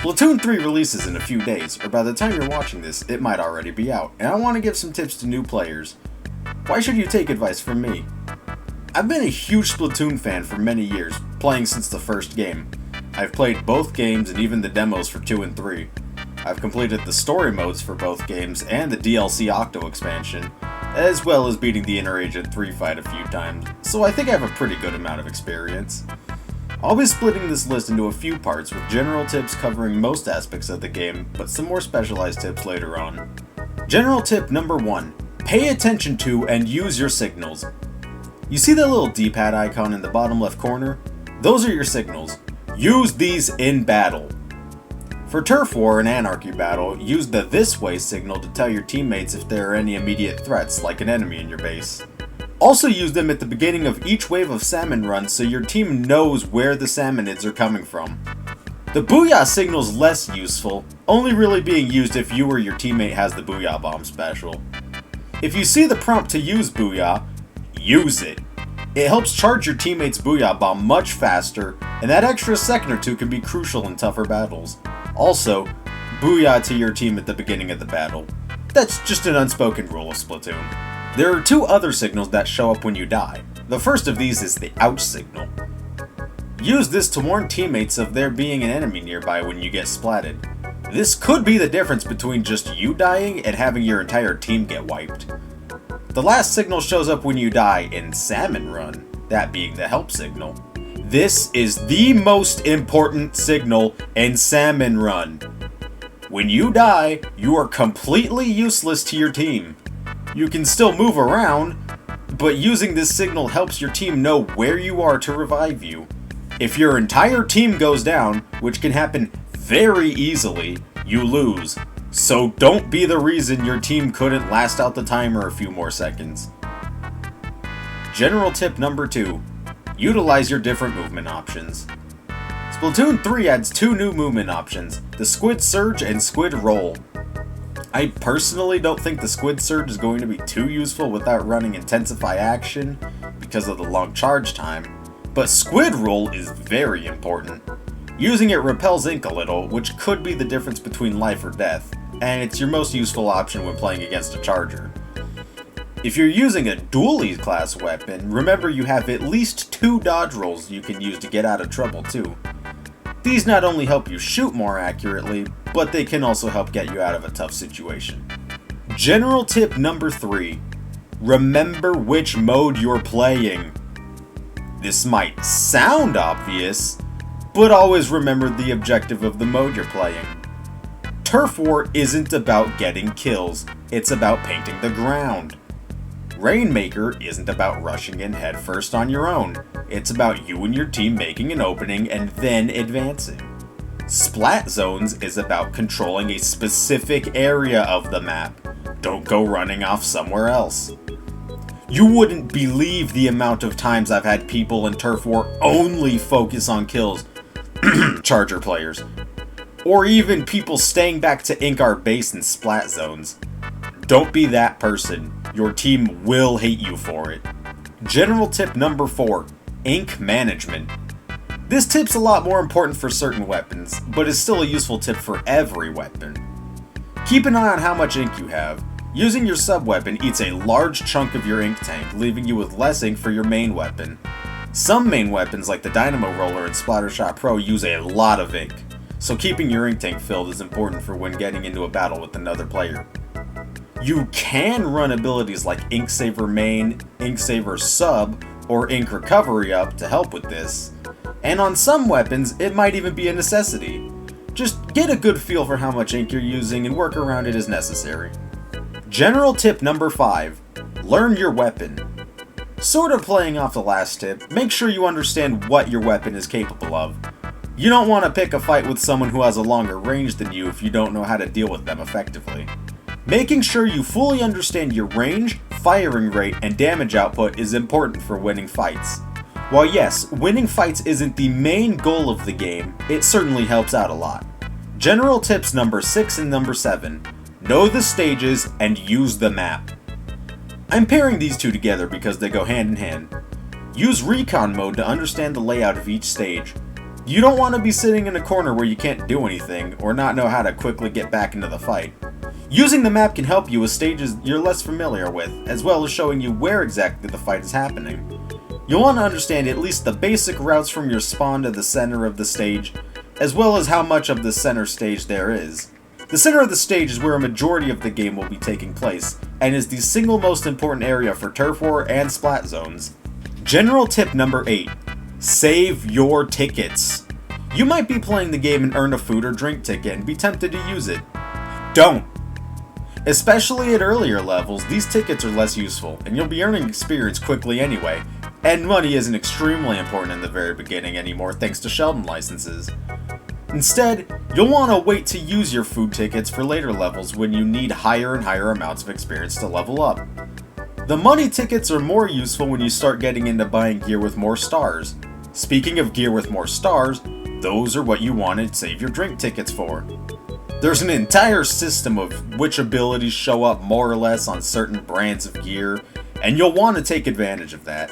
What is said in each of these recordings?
Splatoon 3 releases in a few days, or by the time you're watching this, it might already be out, and I want to give some tips to new players. Why should you take advice from me? I've been a huge Splatoon fan for many years, playing since the first game. I've played both games and even the demos for 2 and 3. I've completed the story modes for both games and the DLC Octo expansion, as well as beating the Inner Agent 3 fight a few times, so I think I have a pretty good amount of experience. I'll be splitting this list into a few parts with general tips covering most aspects of the game, but some more specialized tips later on. General tip number 1. Pay attention to and use your signals. You see that little D-pad icon in the bottom left corner? Those are your signals. Use these in battle. For Turf War and Anarchy Battle, use the This Way signal to tell your teammates if there are any immediate threats, like an enemy in your base. Also use them at the beginning of each wave of Salmon runs so your team knows where the Salmonids are coming from. The Booyah signal's less useful, only really being used if you or your teammate has the Booyah Bomb special. If you see the prompt to use Booyah, use it. It helps charge your teammate's Booyah Bomb much faster, and that extra second or two can be crucial in tougher battles. Also, Booyah to your team at the beginning of the battle. That's just an unspoken rule of Splatoon. There are 2 other signals that show up when you die. The first of these is the Ouch signal. Use this to warn teammates of there being an enemy nearby when you get splatted. This could be the difference between just you dying and having your entire team get wiped. The last signal shows up when you die in Salmon Run, that being the Help signal. This is the most important signal in Salmon Run. When you die, you are completely useless to your team. You can still move around, but using this signal helps your team know where you are to revive you. If your entire team goes down, which can happen very easily, you lose. So don't be the reason your team couldn't last out the timer a few more seconds. General tip number 2. Utilize your different movement options. Splatoon 3 adds 2 new movement options, the Squid Surge and Squid Roll. I personally don't think the Squid Surge is going to be too useful without running Intensify Action because of the long charge time, but Squid Roll is very important. Using it repels ink a little, which could be the difference between life or death, and it's your most useful option when playing against a charger. If you're using a dually class weapon, remember you have at least 2 dodge rolls you can use to get out of trouble too. These not only help you shoot more accurately, but they can also help get you out of a tough situation. General tip number 3. Remember which mode you're playing. This might sound obvious, but always remember the objective of the mode you're playing. Turf War isn't about getting kills, it's about painting the ground. Rainmaker isn't about rushing in headfirst on your own, it's about you and your team making an opening and then advancing. Splat Zones is about controlling a specific area of the map, don't go running off somewhere else. You wouldn't believe the amount of times I've had people in Turf War only focus on kills, charger players, or even people staying back to ink our base in Splat Zones. Don't be that person. Your team will hate you for it. General tip number 4. Ink management. This tip's a lot more important for certain weapons, but is still a useful tip for every weapon. Keep an eye on how much ink you have. Using your sub-weapon eats a large chunk of your ink tank, leaving you with less ink for your main weapon. Some main weapons like the Dynamo Roller and Splattershot Pro use a lot of ink, so keeping your ink tank filled is important for when getting into a battle with another player. You can run abilities like Ink Saver Main, Ink Saver Sub, or Ink Recovery up to help with this, and on some weapons it might even be a necessity. Just get a good feel for how much ink you're using and work around it as necessary. General tip number 5. Learn your weapon. Sort of playing off the last tip, make sure you understand what your weapon is capable of. You don't want to pick a fight with someone who has a longer range than you if you don't know how to deal with them effectively. Making sure you fully understand your range, firing rate, and damage output is important for winning fights. While yes, winning fights isn't the main goal of the game, it certainly helps out a lot. General tips number 6 and number 7. Know the stages and use the map. I'm pairing these two together because they go hand in hand. Use recon mode to understand the layout of each stage. You don't want to be sitting in a corner where you can't do anything or not know how to quickly get back into the fight. Using the map can help you with stages you're less familiar with, as well as showing you where exactly the fight is happening. You'll want to understand at least the basic routes from your spawn to the center of the stage, as well as how much of the center stage there is. The center of the stage is where a majority of the game will be taking place, and is the single most important area for turf war and splat zones. General tip number 8. Save your tickets. You might be playing the game and earn a food or drink ticket and be tempted to use it. Don't! Especially at earlier levels, these tickets are less useful, and you'll be earning experience quickly anyway, and money isn't extremely important in the very beginning anymore thanks to Sheldon licenses. Instead, you'll want to wait to use your food tickets for later levels when you need higher and higher amounts of experience to level up. The money tickets are more useful when you start getting into buying gear with more stars. Speaking of gear with more stars, those are what you want to save your drink tickets for. There's an entire system of which abilities show up more or less on certain brands of gear, and you'll want to take advantage of that.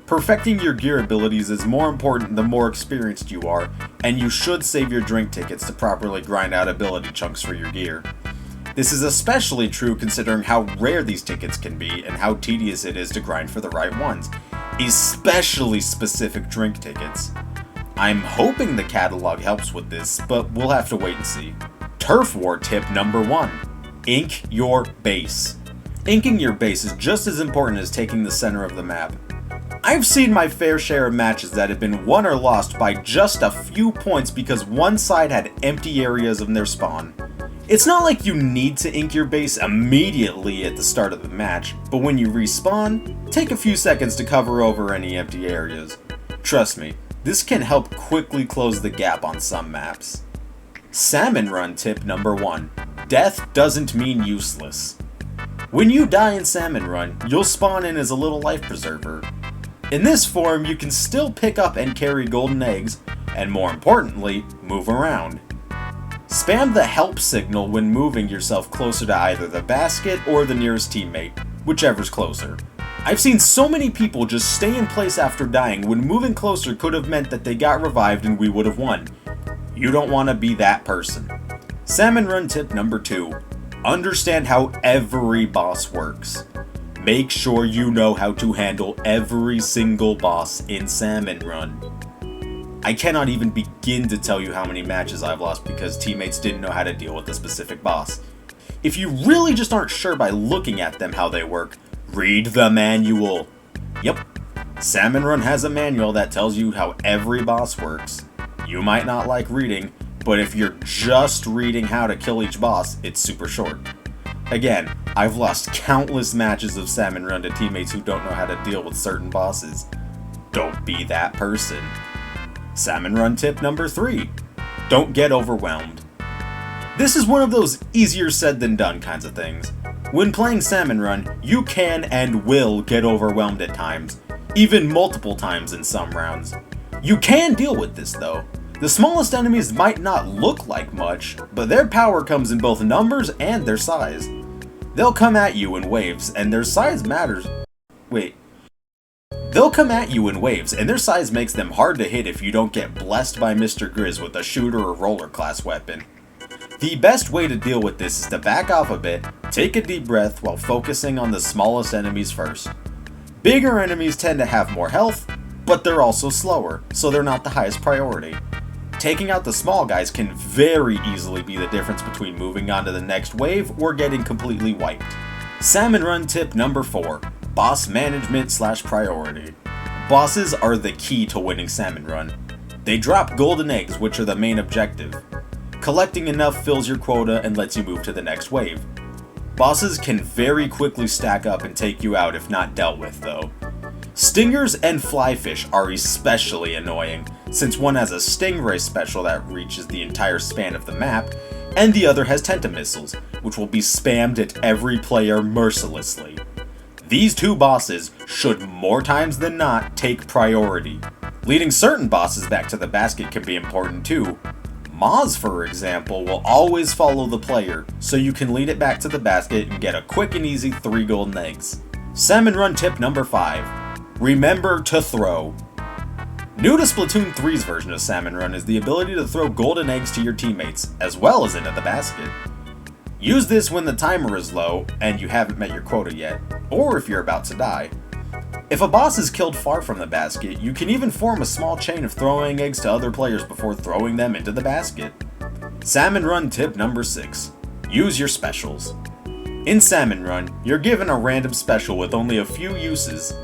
Perfecting your gear abilities is more important the more experienced you are, and you should save your drink tickets to properly grind out ability chunks for your gear. This is especially true considering how rare these tickets can be and how tedious it is to grind for the right ones, especially specific drink tickets. I'm hoping the catalog helps with this, but we'll have to wait and see. Turf War tip number 1. Ink your base. Inking your base is just as important as taking the center of the map. I've seen my fair share of matches that have been won or lost by just a few points because one side had empty areas in their spawn. It's not like you need to ink your base immediately at the start of the match, but when you respawn, take a few seconds to cover over any empty areas. Trust me, this can help quickly close the gap on some maps. Salmon Run tip number 1. Death doesn't mean useless. When you die in Salmon Run, you'll spawn in as a little life preserver. In this form, you can still pick up and carry golden eggs, and more importantly, move around. Spam the help signal when moving yourself closer to either the basket or the nearest teammate, whichever's closer. I've seen so many people just stay in place after dying when moving closer could have meant that they got revived and we would have won. You don't want to be that person. Salmon Run tip number 2. Understand how every boss works. Make sure you know how to handle every single boss in Salmon Run. I cannot even begin to tell you how many matches I've lost because teammates didn't know how to deal with a specific boss. If you really just aren't sure by looking at them how they work, read the manual. Yep, Salmon Run has a manual that tells you how every boss works. You might not like reading, but if you're just reading how to kill each boss, it's super short. Again, I've lost countless matches of Salmon Run to teammates who don't know how to deal with certain bosses. Don't be that person. Salmon Run tip number 3. Don't get overwhelmed. This is one of those easier said than done kinds of things. When playing Salmon Run, you can and will get overwhelmed at times, even multiple times in some rounds. You can deal with this though. The smallest enemies might not look like much, but their power comes in both numbers and their size. They'll come at you in waves, and their size matters. They'll come at you in waves, and their size makes them hard to hit if you don't get blessed by Mr. Grizz with a shooter or roller class weapon. The best way to deal with this is to back off a bit, take a deep breath while focusing on the smallest enemies first. Bigger enemies tend to have more health, but they're also slower, so they're not the highest priority. Taking out the small guys can very easily be the difference between moving on to the next wave or getting completely wiped. Salmon Run tip number 4. Boss management / priority. Bosses are the key to winning Salmon Run. They drop golden eggs, which are the main objective. Collecting enough fills your quota and lets you move to the next wave. Bosses can very quickly stack up and take you out if not dealt with though. Stingers and flyfish are especially annoying, since one has a stingray special that reaches the entire span of the map, and the other has tentamissiles, which will be spammed at every player mercilessly. These two bosses should more times than not take priority. Leading certain bosses back to the basket can be important too. Moz, for example, will always follow the player, so you can lead it back to the basket and get a quick and easy 3 golden eggs. Salmon Run tip number 5. Remember to throw. New to Splatoon 3's version of Salmon Run is the ability to throw golden eggs to your teammates, as well as into the basket. Use this when the timer is low and you haven't met your quota yet, or if you're about to die. If a boss is killed far from the basket, you can even form a small chain of throwing eggs to other players before throwing them into the basket. Salmon Run tip number 6. Use your specials. In Salmon Run, you're given a random special with only a few uses.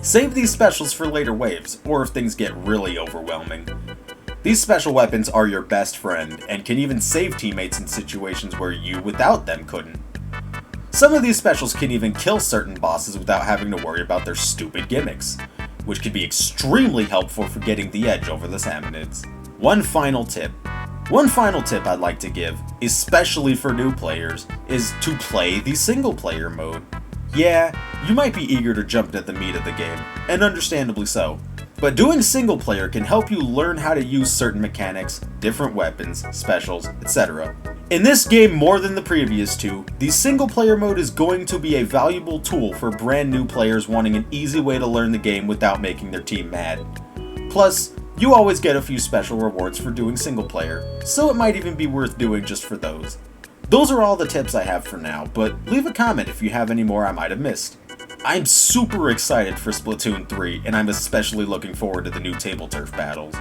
Save these specials for later waves, or if things get really overwhelming. These special weapons are your best friend, and can even save teammates in situations where you without them couldn't. Some of these specials can even kill certain bosses without having to worry about their stupid gimmicks, which can be extremely helpful for getting the edge over the Salmonids. One final tip I'd like to give, especially for new players, is to play the single player mode. Yeah, you might be eager to jump at the meat of the game, and understandably so, but doing single player can help you learn how to use certain mechanics, different weapons, specials, etc. In this game more than the previous two, the single player mode is going to be a valuable tool for brand new players wanting an easy way to learn the game without making their team mad. Plus, you always get a few special rewards for doing single player, so it might even be worth doing just for those. Those are all the tips I have for now, but leave a comment if you have any more I might have missed. I'm super excited for Splatoon 3, and I'm especially looking forward to the new table turf battles.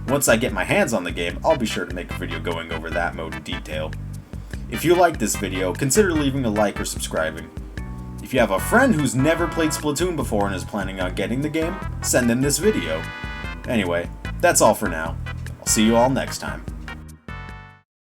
Once I get my hands on the game, I'll be sure to make a video going over that mode in detail. If you like this video, consider leaving a like or subscribing. If you have a friend who's never played Splatoon before and is planning on getting the game, send them this video. Anyway, that's all for now. I'll see you all next time.